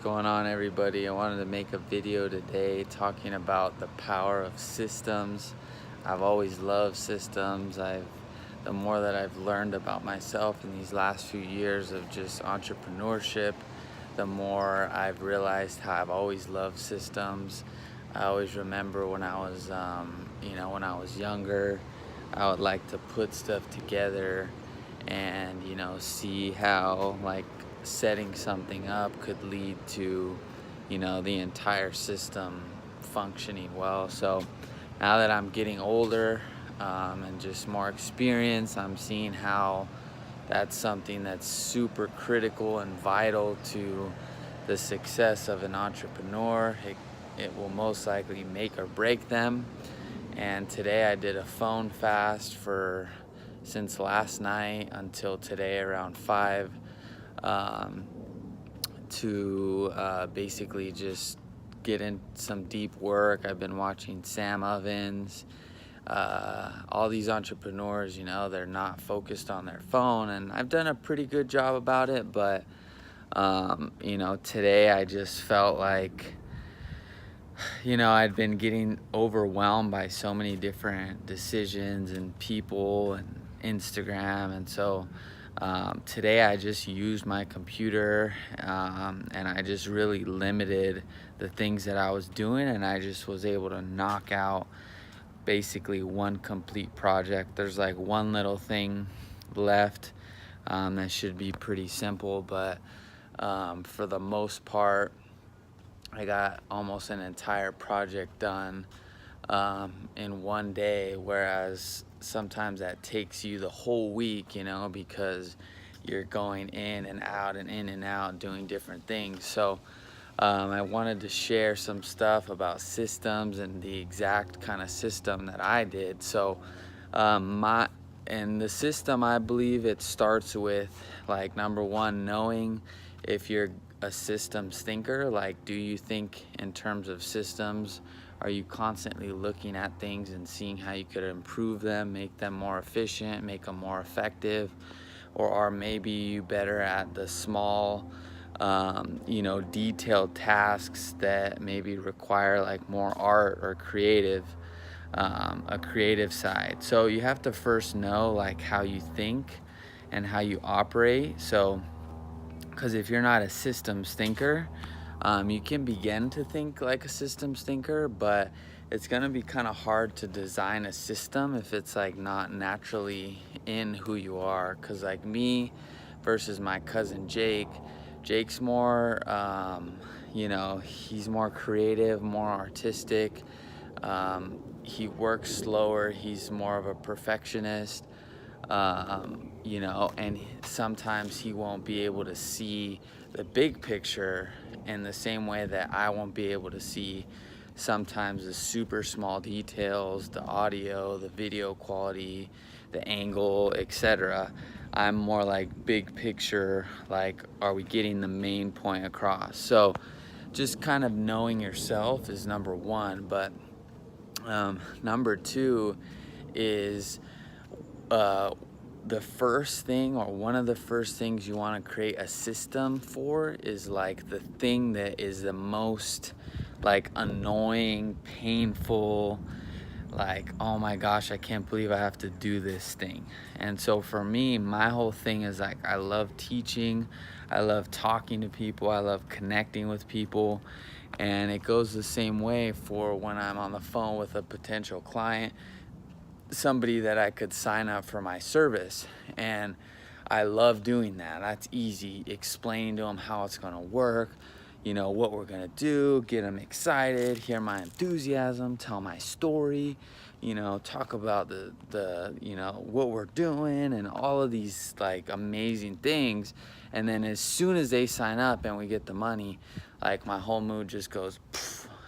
going on, everybody? I wanted to make a video today talking about the power of systems. I've always loved systems. The more that I've learned about myself in these last few years of just entrepreneurship, the more I've realized how I've always loved systems. I always remember when I was when I was younger, I would like to put stuff together and see how setting something up could lead to the entire system functioning well. So now that I'm getting older and just more experience, I'm seeing how that's something that's super critical and vital to the success of an entrepreneur. It will most likely make or break them. And today I did a phone fast since last night until today around 5 to basically just get in some deep work. I've been watching Sam Ovens. All these entrepreneurs, they're not focused on their phone, and I've done a pretty good job about it, but today I just felt like I'd been getting overwhelmed by so many different decisions and people and Instagram, and so today I just used my computer and I just really limited the things that I was doing, and I just was able to knock out basically one complete project. There's like one little thing left that should be pretty simple, but for the most part I got almost an entire project done in one day, whereas sometimes that takes you the whole week, because you're going in and out and in and out doing different things. So I wanted to share some stuff about systems and the exact kind of system that I did. So the system, I believe it starts with number one, knowing if you're a systems thinker. Do you think in terms of systems? Are you constantly looking at things and seeing how you could improve them, make them more efficient, make them more effective? Or are maybe you better at the small detailed tasks that maybe require more art or a creative side? So you have to first know how you think and how you operate. So because if you're not a systems thinker, you can begin to think like a systems thinker, but it's going to be kind of hard to design a system if it's not naturally in who you are. Because me versus my cousin Jake's more he's more creative, more artistic. He works slower, he's more of a perfectionist. And sometimes he won't be able to see the big picture in the same way that I won't be able to see sometimes the super small details, the audio, the video quality, the angle, etc. I'm more big picture, are we getting the main point across? So just kind of knowing yourself is number one, but number two is the first thing, or one of the first things you want to create a system for, is the thing that is the most annoying, painful, oh my gosh, I can't believe I have to do this thing. And so for me, my whole thing is I love teaching, I love talking to people, I love connecting with people, and it goes the same way for when I'm on the phone with a potential client, somebody that I could sign up for my service. And I love doing that. That's easy, explaining to them how it's going to work, what we're going to do, get them excited, hear my enthusiasm, tell my story, talk about the what we're doing and all of these amazing things. And then as soon as they sign up and we get the money, my whole mood just goes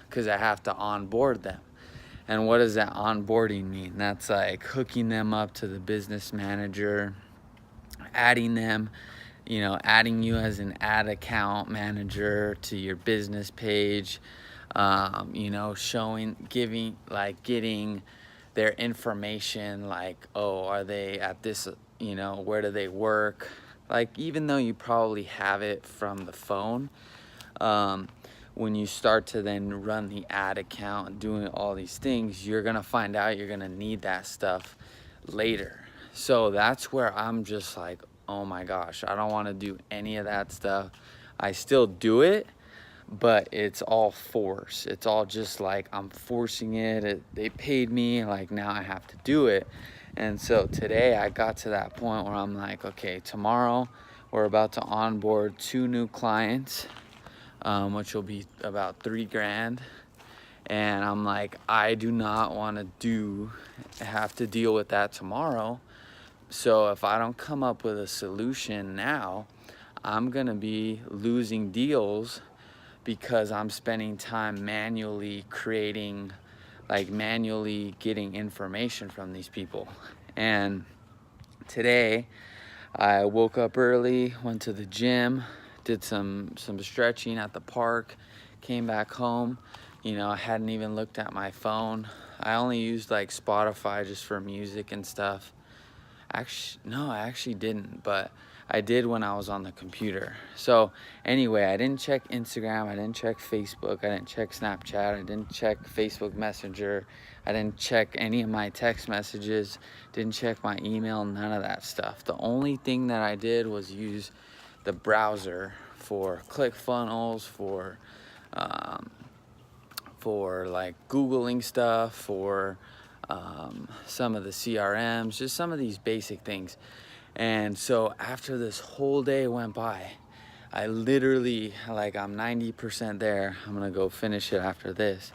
because I have to onboard them. And what does that onboarding mean? That's hooking them up to the business manager, adding them, adding you as an ad account manager to your business page, getting their information, oh, are they at this, where do they work? Even though you probably have it from the phone, When you start to then run the ad account and doing all these things, you're gonna find out you're gonna need that stuff later. So that's where I'm just like, oh my gosh, I don't want to do any of that stuff. I still do it, but it's all force. It's all just like I'm forcing it. They paid me, like now I have to do it. And so today I got to that point where I'm like, okay, tomorrow we're about to onboard 2 new clients, which will be about $3,000. And I'm like, I do not want to have to deal with that tomorrow. So if I don't come up with a solution now, I'm gonna be losing deals because I'm spending time manually creating, like manually getting information from these people. And today I woke up early, went to the gym, did some stretching at the park, came back home. You know, I hadn't even looked at my phone. I only used like Spotify just for music and stuff. Actually, no, I actually didn't, but I did when I was on the computer. So anyway, I didn't check Instagram, I didn't check Facebook, I didn't check Snapchat, I didn't check Facebook Messenger, I didn't check any of my text messages, didn't check my email, none of that stuff. The only thing that I did was use the browser for ClickFunnels, for like Googling stuff, for some of the CRMs, just some of these basic things. And so after this whole day went by, I literally, like I'm 90% there. I'm gonna go finish it after this.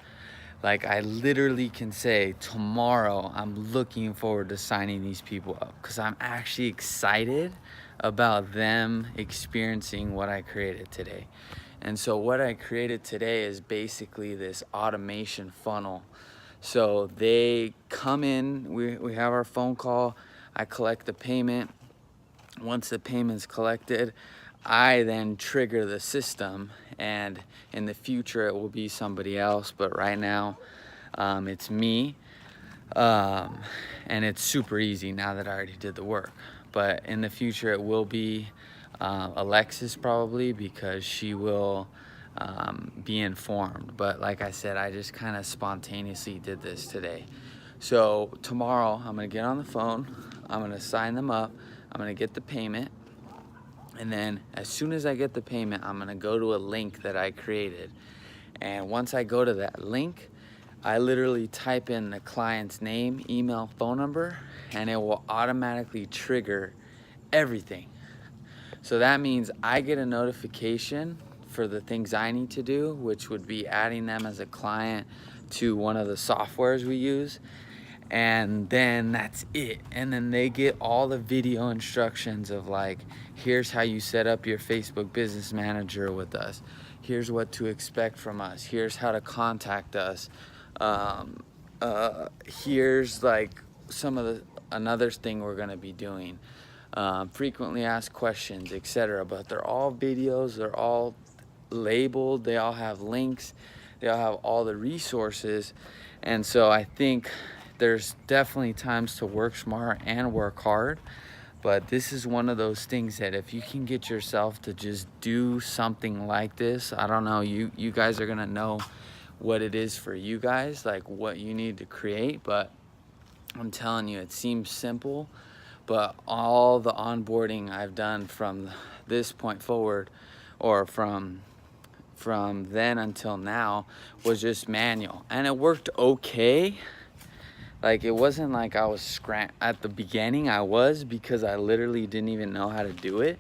Like I literally can say tomorrow I'm looking forward to signing these people up because I'm actually excited about them experiencing what I created today. And so what I created today is basically this automation funnel. So they come in, we have our phone call, I collect the payment. Once the payment's collected, I then trigger the system, and in the future it will be somebody else, but right now it's me. And it's super easy now that I already did the work. But in the future it will be Alexis probably, because she will be informed. But like I said, I just kind of spontaneously did this today. So tomorrow I'm gonna get on the phone, I'm gonna sign them up, I'm gonna get the payment, and then as soon as I get the payment, I'm gonna go to a link that I created. And once I go to that link, I literally type in the client's name, email, phone number, and it will automatically trigger everything. So that means I get a notification for the things I need to do, which would be adding them as a client to one of the softwares we use. And then that's it. And then they get all the video instructions of like, here's how you set up your Facebook Business Manager with us. Here's what to expect from us. Here's how to contact us. Here's like another thing we're gonna be doing. Frequently asked questions, etc. But they're all videos, they're all labeled, they all have links, they all have all the resources. And so I think there's definitely times to work smart and work hard, but this is one of those things that if you can get yourself to just do something like this, I don't know, you guys are gonna know what it is for you guys, like what you need to create. But I'm telling you, it seems simple, but all the onboarding I've done from this point forward, or from then until now, was just manual, and it worked okay. Like it wasn't like I was at the beginning. I was, because I literally didn't even know how to do it,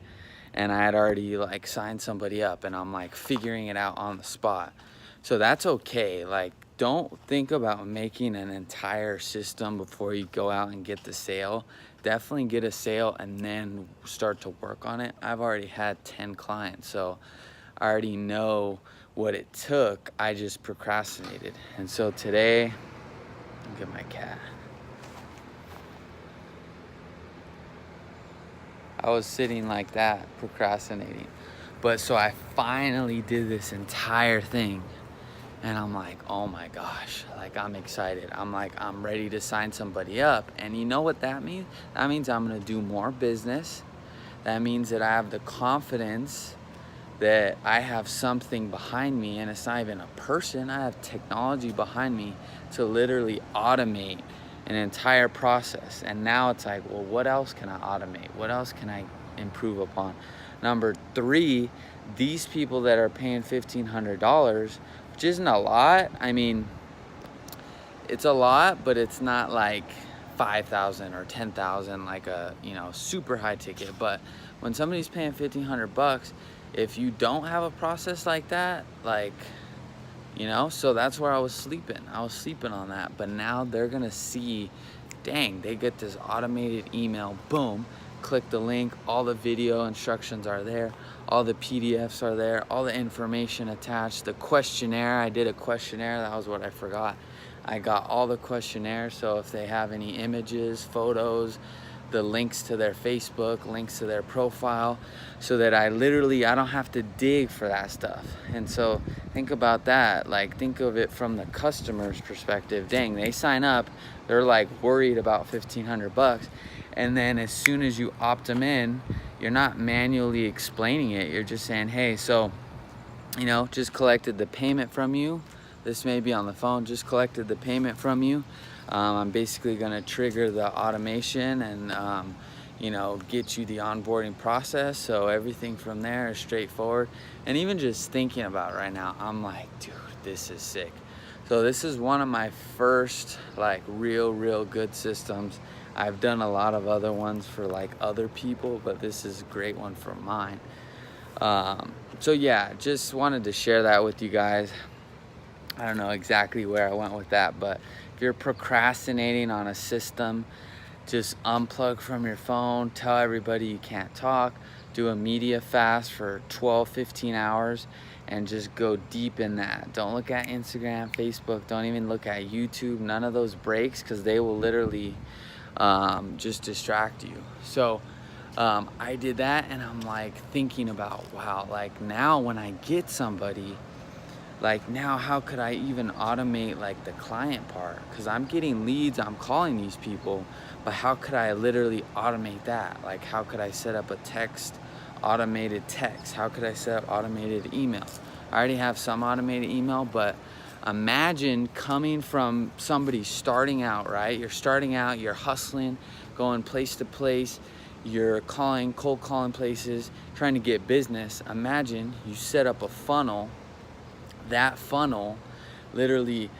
and I had already like signed somebody up, and I'm like figuring it out on the spot. So that's okay. Like, don't think about making an entire system before you go out and get the sale. Definitely get a sale and then start to work on it. I've already had 10 clients, so I already know what it took. I just procrastinated. And so today, look at my cat. I was sitting like that, procrastinating. But so I finally did this entire thing. And I'm like, oh my gosh, like I'm excited. I'm like, I'm ready to sign somebody up. And you know what that means? That means I'm gonna do more business. That means that I have the confidence that I have something behind me, and it's not even a person, I have technology behind me to literally automate an entire process. And now it's like, well, what else can I automate? What else can I improve upon? Number three, these people that are paying $1,500, which isn't a lot. I mean, it's a lot, but it's not like 5,000 or 10,000, like a, you know, super high ticket. But when somebody's paying $1,500, if you don't have a process like that, like, you know, so that's where I was sleeping on that. But now they're gonna see, dang, they get this automated email, boom, click the link, all the video instructions are there, all the PDFs are there, all the information attached, the questionnaire. I did a questionnaire, that was what I forgot. I got all the questionnaires, so if they have any images, photos, the links to their Facebook, links to their profile, so that I don't have to dig for that stuff. And so think about that, like think of it from the customer's perspective. Dang, they sign up, they're like worried about $1,500, and then as soon as you opt them in, you're not manually explaining it, you're just saying, hey, so, you know, just collected the payment from you. This may be on the phone, just collected the payment from you. I'm basically gonna trigger the automation and you know, get you the onboarding process. So everything from there is straightforward. And even just thinking about it right now, I'm like, dude, this is sick. So this is one of my first like real good systems. I've done a lot of other ones for like other people, but this is a great one for mine. So yeah, just wanted to share that with you guys. I don't know exactly where I went with that, but if you're procrastinating on a system, just unplug from your phone, tell everybody you can't talk, do a media fast for 12-15 hours, and just go deep in that. Don't look at Instagram, Facebook, don't even look at YouTube, none of those breaks, because they will literally just distract you. So I did that, and I'm like thinking about, wow, like now when I get somebody, like now how could I even automate like the client part? Because I'm getting leads, I'm calling these people, but how could I literally automate that? Like how could I set up a automated text? How could I set up automated email? I already have some automated email, but imagine coming from somebody starting out, right? You're starting out, you're hustling, going place to place, you're cold calling places, trying to get business. Imagine you set up a funnel. That funnel literally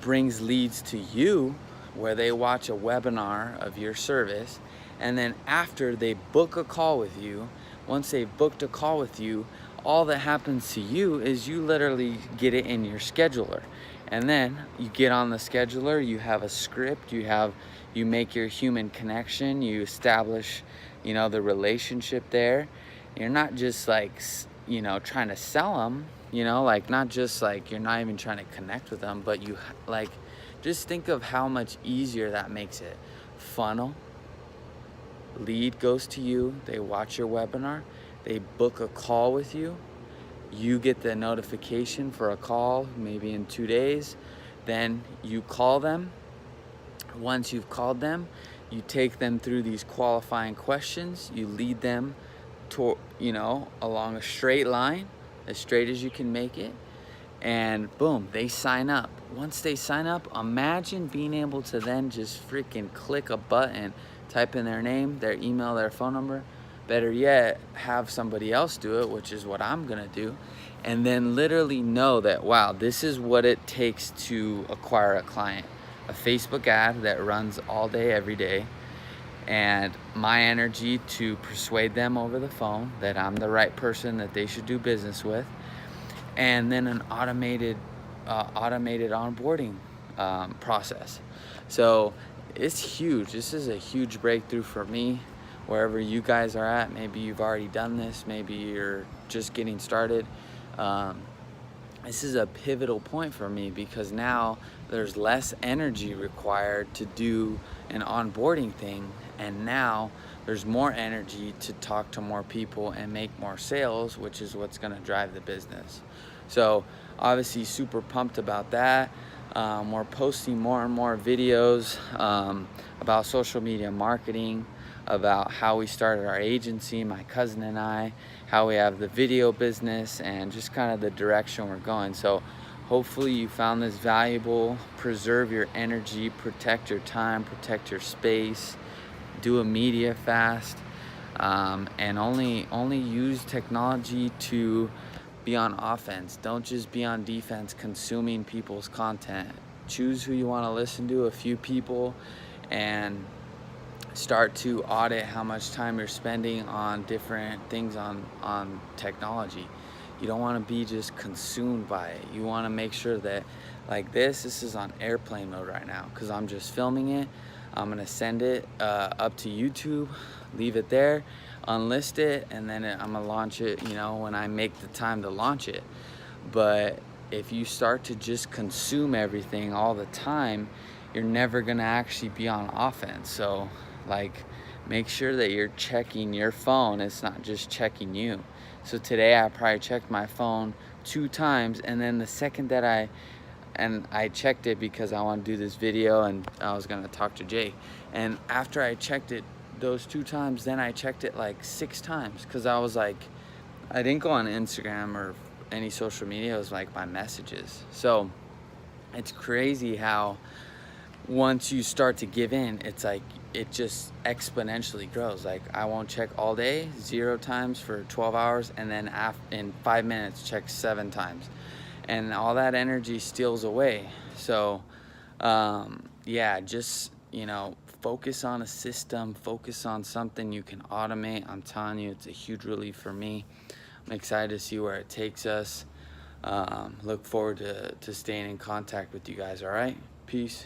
brings leads to you, where they watch a webinar of your service, and then after they book a call with you, once they've booked a call with you, all that happens to you is you literally get it in your scheduler. And then you get on the scheduler, you have a script, you make your human connection, you establish, you know, the relationship there. You're not just like, you know, trying to sell them, you know, like not just like you're not even trying to connect with them, but you like just think of how much easier that makes it. Funnel, lead goes to you, they watch your webinar, they book a call with you, you get the notification for a call maybe in 2 days, then you call them. Once you've called them, you take them through these qualifying questions, you lead them to, you know, along a straight line, as straight as you can make it, and boom, they sign up. Once they sign up, imagine being able to then just freaking click a button, type in their name, their email, their phone number, better yet, have somebody else do it, which is what I'm gonna do, and then literally know that, wow, this is what it takes to acquire a client. A Facebook ad that runs all day, every day, and my energy to persuade them over the phone that I'm the right person that they should do business with, and then an automated onboarding process. So it's huge. This is a huge breakthrough for me. Wherever you guys are at, maybe you've already done this, maybe you're just getting started. This is a pivotal point for me, because now there's less energy required to do an onboarding thing, and now there's more energy to talk to more people and make more sales, which is what's going to drive the business. So obviously super pumped about that. We're posting more and more videos about social media marketing. about how we started our agency, my cousin and I, how we have the video business, and just kind of the direction we're going. So hopefully you found this valuable. Preserve your energy, protect your time, protect your space, do a media fast, and only use technology to be on offense. Don't just be on defense consuming people's content. Choose who you want to listen to, a few people, and start to audit how much time you're spending on different things on technology. You don't want to be just consumed by it. You want to make sure that, like this is on airplane mode right now because I'm just filming it. I'm gonna send it up to YouTube, leave it there, unlist it, and then I'm gonna launch it, you know, when I make the time to launch it. But if you start to just consume everything all the time, you're never gonna actually be on offense. So like, make sure that you're checking your phone. It's not just checking you. So today I probably checked my phone 2 times, and then the second that I checked it because I want to do this video and I was gonna talk to Jay. And after I checked it those 2 times, then I checked it like 6 times because I was like, I didn't go on Instagram or any social media. It was like my messages. So it's crazy how once you start to give in, it's like it just exponentially grows. Like I won't check all day, 0 times for 12 hours, and then in 5 minutes check 7 times, and all that energy steals away. So yeah, just, you know, focus on a system, focus on something you can automate. I'm telling you, it's a huge relief for me. I'm excited to see where it takes us. Look forward to staying in contact with you guys. All right, peace.